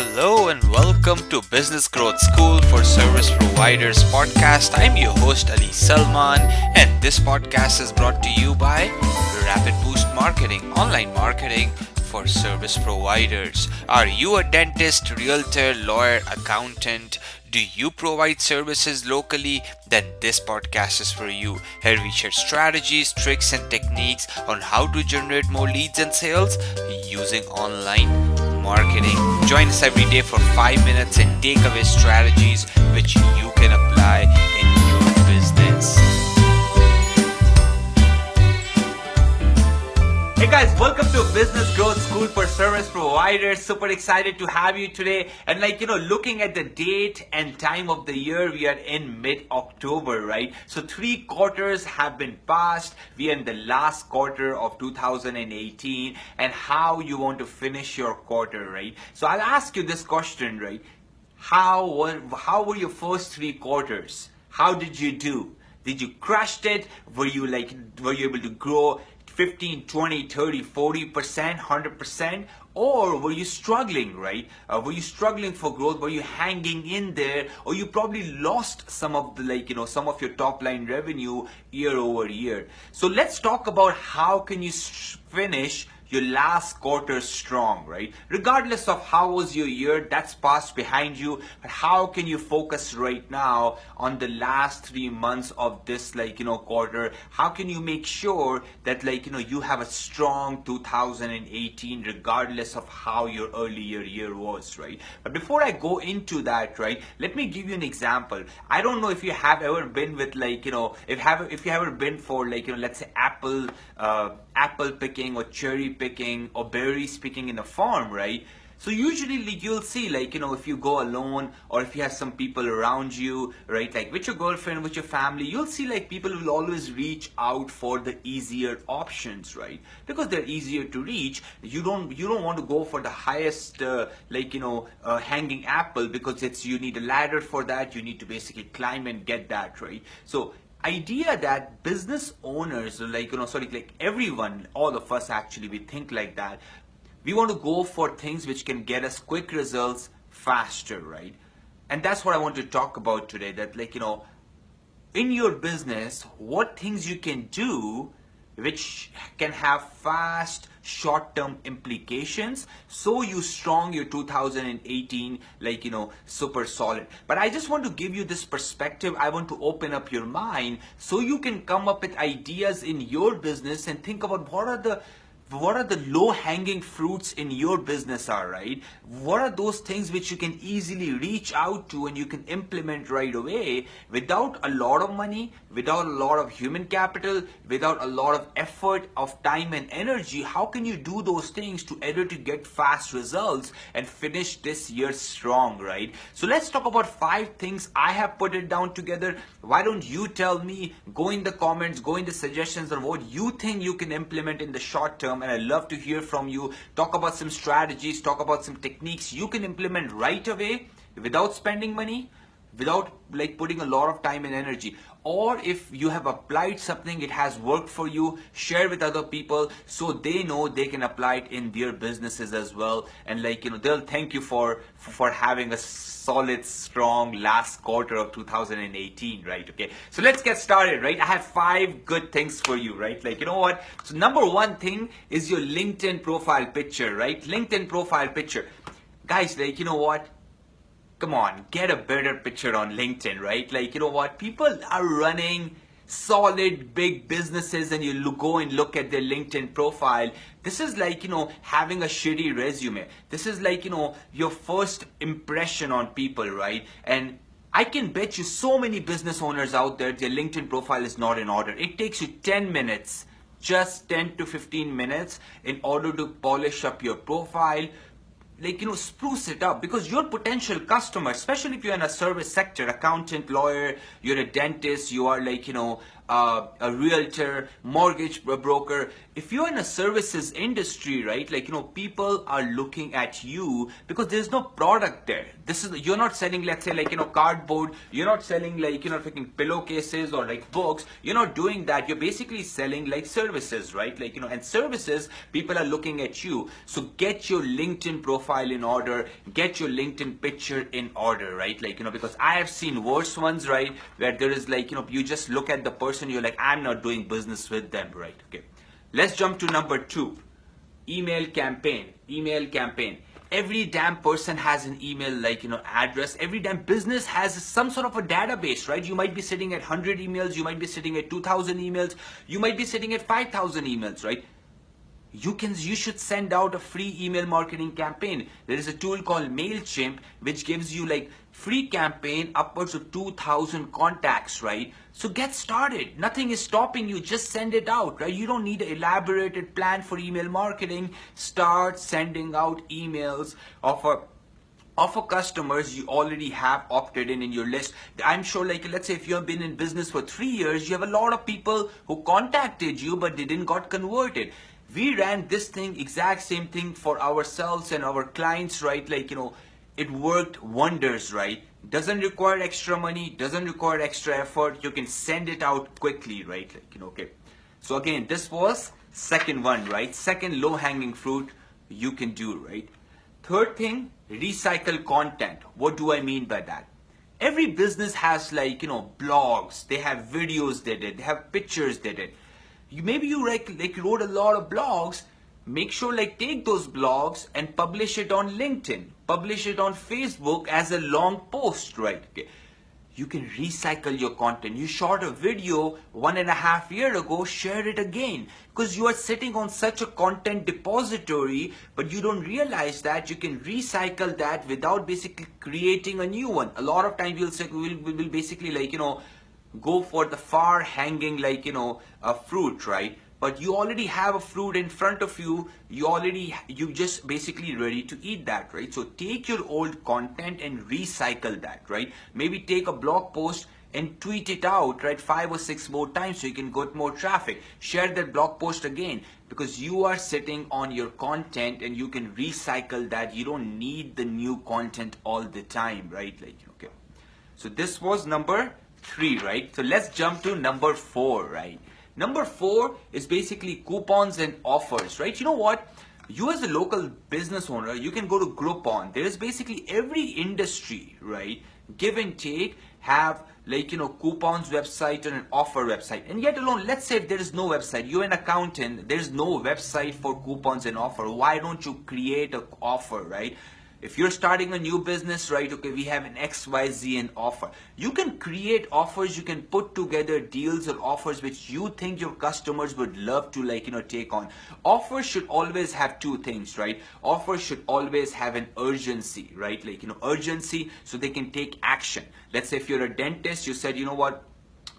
Hello and welcome to Business Growth School for Service Providers podcast. I'm your host Ali Salman, and this podcast is brought to you by Rapid Boost Marketing, online marketing for service providers. Are you a dentist, realtor, lawyer, accountant? Do you provide services locally? Then this podcast is for you. Here we share strategies, tricks, and techniques on how to generate more leads and sales using online marketing. Join us every day for 5 minutes and take away strategies which you can apply in your business. Hey guys, welcome to Business Growth School for Service Providers. Super excited to have you today. And looking at the date and time of the year, we are in mid-October, right? So 3 quarters have been passed. We are in the last quarter of 2018 and how you want to finish your quarter, right? So I'll ask you this question, right? How were your first 3 quarters? How did you do? Did you crush it? Were you able to grow 15, 20, 30, 40%, 100%? Or were you struggling, right? Were you struggling for growth? Were you hanging in there? Or you probably lost some of the some of your top line revenue year over year. So let's talk about how can you finish your last quarter strong, right? Regardless of how was your year, that's passed behind you, but how can you focus right now on the last 3 months of this quarter? How can you make sure that you have a strong 2018 regardless of how your earlier year was, right? But before I go into that, right, let me give you an example. I don't know if you have ever been with if you ever been for let's say apple picking or cherry picking or berries picking in a farm, right? So usually you'll see if you go alone or if you have some people around you, right, like with your girlfriend, with your family, you'll see people will always reach out for the easier options, right? Because they're easier to reach. You don't want to go for the highest hanging apple because you need a ladder for that. You need to basically climb and get that, right? So idea that business owners everyone, all of us actually, we think like that. We want to go for things which can get us quick results faster, right? And that's what I want to talk about today, that in your business, what things you can do which can have fast short-term implications so you strong your 2018 super solid. But I just want to give you this perspective. I want to open up your mind so you can come up with ideas in your business and think about what are the low-hanging fruits in your business are, right? What are those things which you can easily reach out to and you can implement right away without a lot of money, without a lot of human capital, without a lot of effort of time and energy? How can you do those things to get fast results and finish this year strong, right? So let's talk about 5 things. I have put it down together. Why don't you tell me? Go in the comments, go in the suggestions on what you think you can implement in the short term. And I love to hear from you. Talk about some strategies, talk about some techniques you can implement right away without spending money, without putting a lot of time and energy. Or if you have applied something, it has worked for you, share with other people so they know they can apply it in their businesses as well. And they'll thank you for having a solid, strong last quarter of 2018, right? Okay, so let's get started, right? I have 5 good things for you, right? What? So number 1 thing is your LinkedIn profile picture, right? LinkedIn profile picture. Guys, what? Come on, get a better picture on LinkedIn, right? What? People are running solid big businesses and you go and look at their LinkedIn profile. This is having a shitty resume. This is your first impression on people, right? And I can bet you so many business owners out there, their LinkedIn profile is not in order. It takes you 10 minutes, just 10 to 15 minutes in order to polish up your profile, spruce it up, because your potential customer, especially if you're in a service sector, accountant, lawyer, you're a dentist, you are a realtor, mortgage broker, if you're in a services industry, right, people are looking at you because there's no product there. You're not selling, let's say, cardboard, you're not selling freaking pillowcases or books. You're not doing that. You're basically selling services, right? And services, people are looking at you. So get your LinkedIn profile profile in order, get your LinkedIn picture in order, right? Like, because I have seen worse ones, right? Where there is like, you just look at the person, you're like, I'm not doing business with them, right? Okay. Let's jump to number 2. Email campaign. Every damn person has an email address. Every damn business has some sort of a database, right? You might be sitting at 100 emails, you might be sitting at 2,000 emails, you might be sitting at 5,000 emails, right? You should send out a free email marketing campaign. There is a tool called MailChimp which gives you like free campaign upwards of 2,000 contacts, right? So get started. Nothing is stopping you. Just send it out, right? You don't need an elaborated plan for email marketing. Start sending out emails of customers you already have opted in your list. I'm sure, like, let's say if you have been in business for 3 years, you have a lot of people who contacted you but they didn't got converted. We ran this thing, exact same thing for ourselves and our clients, right? Like, it worked wonders, right? Doesn't require extra money, doesn't require extra effort. You can send it out quickly, right? Like, okay. So again, this was second one, right? Second low-hanging fruit you can do, right? Third thing, recycle content. What do I mean by that? Every business has like, blogs, they have videos they did, they have pictures they did. Maybe you wrote a lot of blogs. Make sure take those blogs and publish it on LinkedIn, publish it on Facebook as a long post, right? Okay. You can recycle your content. You shot a video 1.5 years ago, share it again, because you are sitting on such a content depository, but you don't realize that you can recycle that without basically creating a new one. A lot of times we'll basically go for the far hanging a fruit, right? But you already have a fruit in front of you. You just basically ready to eat that, right? So take your old content and recycle that, right? Maybe take a blog post and tweet it out, right? 5 or 6 more times so you can get more traffic. Share that blog post again, because you are sitting on your content and you can recycle that. You don't need the new content all the time, right? Okay. So this was number 3, right? So let's jump to number 4, right? Number 4 is basically coupons and offers, right? You know what? You as a local business owner, you can go to Groupon. There is basically every industry, right? Give and take have coupons website and an offer website. And yet alone, let's say if there is no website, you're an accountant, there's no website for coupons and offer. Why don't you create an offer, right? If you're starting a new business, right, okay, we have an XYZ and offer. You can create offers, you can put together deals or offers which you think your customers would love to take on. Offers should always have 2 things, right? Offers should always have an urgency, right? Urgency so they can take action. Let's say if you're a dentist, you said, you know what?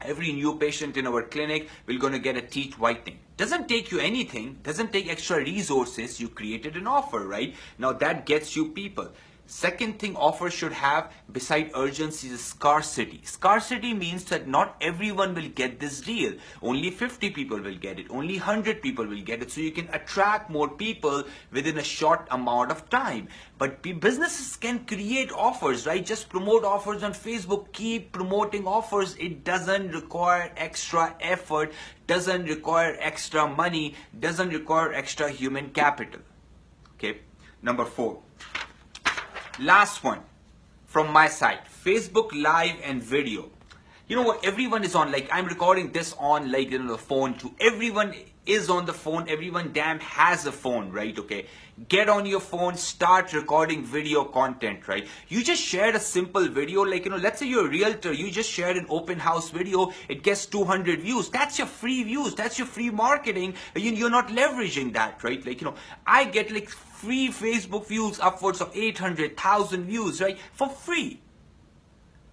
Every new patient in our clinic, we're going to get a teeth whitening. Doesn't take you anything, doesn't take extra resources. You created an offer, right? Now that gets you people. Second thing offer should have beside urgency is scarcity. Scarcity means that not everyone will get this deal. Only 50 people will get it. Only 100 people will get it. So you can attract more people within a short amount of time. But businesses can create offers, right? Just promote offers on Facebook. Keep promoting offers. It doesn't require extra effort, doesn't require extra money, doesn't require extra human capital. Okay, number 4. Last one from my side, Facebook Live and video. You know what, everyone is on, I'm recording this on the phone too. Everyone is on the phone, everyone damn has a phone, right? Okay, get on your phone, start recording video content, right? You just shared a simple video, let's say you're a realtor, you just shared an open house video, it gets 200 views. That's your free views, that's your free marketing. You're not leveraging that, right? I get free Facebook views upwards of 800,000 views, right? For free.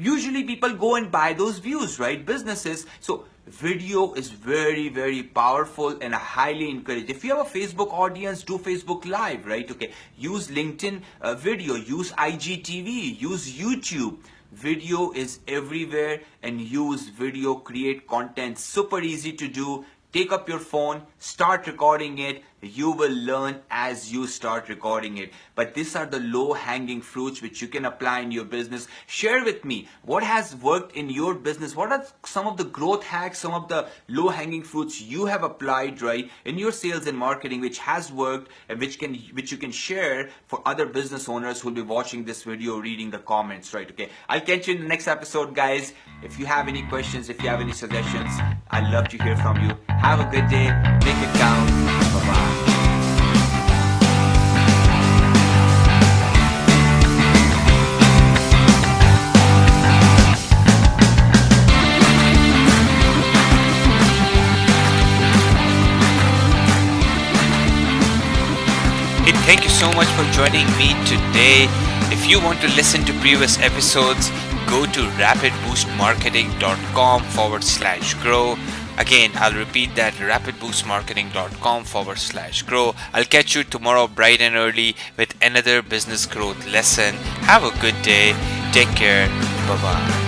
Usually people go and buy those views, right? Businesses. So video is very, very powerful and I highly encourage. If you have a Facebook audience, do Facebook Live, right? Okay. Use LinkedIn video, use IGTV, use YouTube. Video is everywhere and use video, create content. Super easy to do. Take up your phone, start recording it, You will learn as you start recording it. But these are the low-hanging fruits which you can apply in your business. Share with me what has worked in your business. What are some of the growth hacks, some of the low-hanging fruits you have applied, right, in your sales and marketing, which has worked and which you can share for other business owners who will be watching this video, reading the comments, right? Okay. I'll catch you in the next episode, guys. If you have any questions, if you have any suggestions, I'd love to hear from you. Have a good day. Make it count. Bye-bye. Hey, thank you so much for joining me today. If you want to listen to previous episodes, go to rapidboostmarketing.com/grow. Again, I'll repeat that, rapidboostmarketing.com/grow. I'll catch you tomorrow bright and early with another business growth lesson. Have a good day. Take care. Bye-bye.